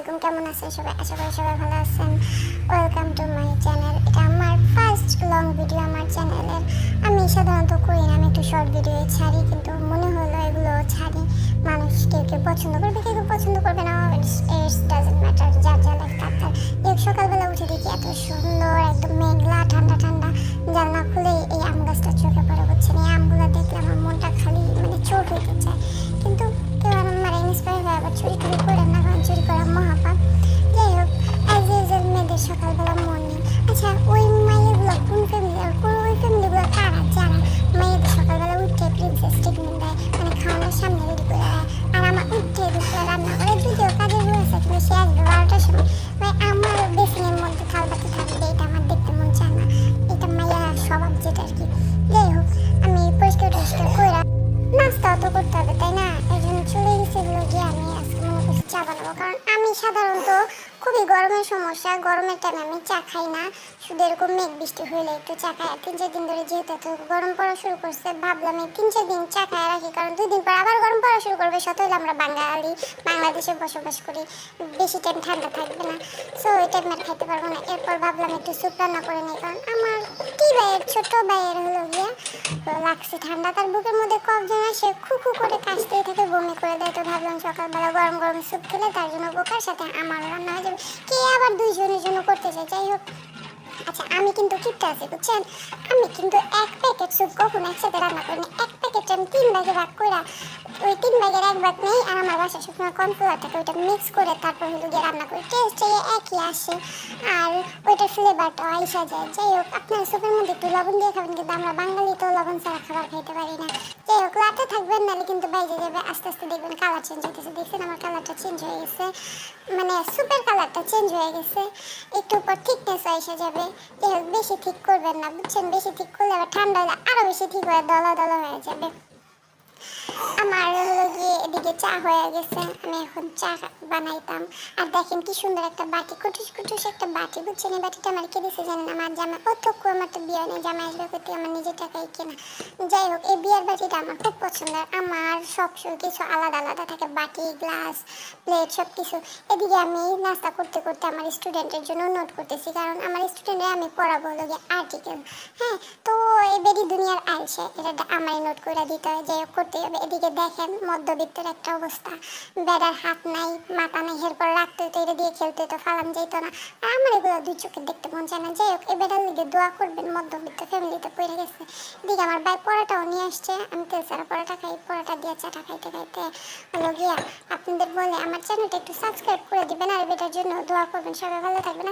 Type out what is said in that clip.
আলাইকুম, কেমন আছেন সবাই? আশা করি সবাই ভালো আছেন। Welcome to my channel. এটা আমার ফার্স্ট লং ভিডিও আমার চ্যানেলের। আমি সাধারণত করি না, আমি একটু শর্ট ভিডিও ছাড়ি, কিন্তু মনে হলো এগুলো ছাড়ি। মানুষ কেউ কেউ পছন্দ করবে, কেউ কেউ পছন্দ করবে না, ইটস ডাজেন্ট ম্যাটার, যার যা লাগে তার তার। সকালবেলা উঠে দেখি এত সুন্দর একদম মেঘলা ঠান্ডা ঠান্ডা, জানলা খুলে এই আম গাছটা চোখে পড়ে। বুঝছেন, এই আমগুলো দেখলে আমার মনটা খালি চোখ হইতে চায়। কিন্তু কেউ আমার ইন্সপায়ার হয়ে আবার চুরি টুরি করে না, কারণ চুরি করা মহাপাপ। যাই হোক, অ্যাজ ইউজুয়াল মেয়েদের সকালবেলা মর্নিং। আচ্ছা, ওই মাইয়াগুলো কোন ফ্যামিলি, আর কোন ওই ফ্যামিলিগুলো কারা যারা মেয়েদের সকালবেলা উঠে প্রিন্সেস ট্রিটমেন্ট দেয়, মানে খাওয়ানোর সামনে রেডি করে দেয়, আর আমার উঠে দুপুরে রান্না করে। যদিও কাজের বউ আছে, কিন্তু সে আসবে 12টার সময়। মানে আমার বেসিনের মধ্যে থালবাতি থাকবে, এটা আমার দেখতে মন চায় না। এটা মাইয়া স্বভাব যেটা আর কি। যাই হোক, আমি পরিষ্কার টরিষ্কার করে নাস্তাও তো করতে হবে, তাই না? এই জন্য চলে গেছি হলো গিয়ে আমি আজকে মনে করছি চা বানাবো, কারণ আমি সাধারণত খুবই গরমের সমস্যা, গরমের টাইমে আমি চা খাই না। শুধু এরকম মেঘ বৃষ্টি হইলে একটু চা খাই। 3-4 দিন ধরে যেহেতু এত গরম পড়া শুরু করছে, ভাবলাম এই 3-4 দিন চা খাই রাখি, কারণ 2 দিন পর আবার গরম পড়া শুরু করবে। সত হইলে আমরা বাঙালি, বাংলাদেশে বসবাস করি, বেশি টাইম ঠান্ডা থাকবে না, সো ওই টাইম আর খাইতে পারবো না। এরপর ভাবলাম একটু স্যুপ রান্না করে নিই, কারণ আমার কি ভাইয়ের ছোট ভাইয়ের হলো গিয়ে লাগছে ঠান্ডা, তার বুকের মধ্যে কফ জমা, সে খুকু করে কাশতেই থাকে, বমি করে দেয়। তো ভাবলাম সকালবেলা গরম গরম স্যুপ খেলে তার জন্য বোকার সাথে আমারও রান্না হয়ে যাবে। কে আবার 2 জনের জন্য করতে চাই? যাই হোক, আচ্ছা আমি কিন্তু কিপটা আছি, বুঝছেন? আমি কিন্তু 1 প্যাকেট স্যুপ কখনো একসাথে রান্না করি না। 1 প্যাকেট আমি 3 ভাগে ভাগ করে, ওই 3 ভাগের 1 ভাগ নেই, আর আমার বাসায় সবসময় কর্নফ্লাওয়ার থাকে, ওইটা মিক্স করে তারপর হলো গিয়ে রান্না করি। টেস্ট একই আসে, আর ওইটার ফ্লেভারটাও আইসা যায়। যাই হোক, আপনার স্যুপের মধ্যে একটু লবণ দিয়ে খাবেন, কিন্তু আমরা বাঙালি তো লবণ ছাড়া খাবার খাইতে পারি না। যাই হোক, রাতে থাকবেন, নাহলে কিন্তু বাইরে যাবে। আস্তে আস্তে দেখবেন কালার চেঞ্জ হইতেছে। দেখছেন আমার কালারটা চেঞ্জ হয়ে গেছে, মানে স্যুপের কালারটা চেঞ্জ হয়ে গেছে। একটু পর থিকনেস এসে যাবে। যাই হোক, বেশি ঠিক করবেন না, বুঝছেন? বেশি ঠিক করলে আবার ঠান্ডা হলে আরো বেশি ঠিক হয়ে দলা দলা হয়ে যাবে। আমার হলো গিয়ে এদিকে চা হয়ে গেছে, আমি এখন চা বানাইতাম। আর দেখেন কি সুন্দর একটা বাটি, কুটুস কুটুস একটা বাটি, বুঝছেন? এই বাটিটা আমার কে দিয়েছে জানেন? আমার জামাই। অতক্য আমার তো বিয়ে নেই, জামাই আসবে করতে আমার নিজের টাকাই কেনা। যাই হোক, এই বিয়ের বাটিটা আমার খুব পছন্দের। আমার সব কিছু আলাদা আলাদা থাকে, বাটি, গ্লাস, প্লেট, সব কিছু। এদিকে আমি নাস্তা করতে করতে আমার স্টুডেন্টের জন্য নোট করতেছি, কারণ আমার স্টুডেন্টে আমি পড়াবো হলো গিয়ে আর্টিকেল। হ্যাঁ, তো এই বেরি দুনিয়ার আইসে এটা আমারই নোট করে দিতে হয়, যাই হোক করতেই হবে। এদিকে দেখেন মধ্যবিত্তের একটা অবস্থা, বেড়ার হাত নাই, মাথা নাই, এরপর রাখতে হতো, এটা দিয়ে খেলতে হতো, ফালান যেত না। আর আমার এগুলো 2 চোখে দেখতে মন চায় না। যাই হোক, এই বেড়ার লিগে দোয়া করবেন, মধ্যবিত্ত ফ্যামিলিতে পড়ে গেছে। এদিকে আমার ভাই পরোটাও নিয়ে আসছে, আমি তেল ছাড়া পরোটা খাই। পরোটা দিয়ে চাটা খাইতে খাইতে হলো গিয়া আপনাদের বলে আমার চ্যানেলটা একটু সাবস্ক্রাইব করে দিবেন, আর এটার জন্য দোয়া করবেন। সবাই ভালো থাকবেন।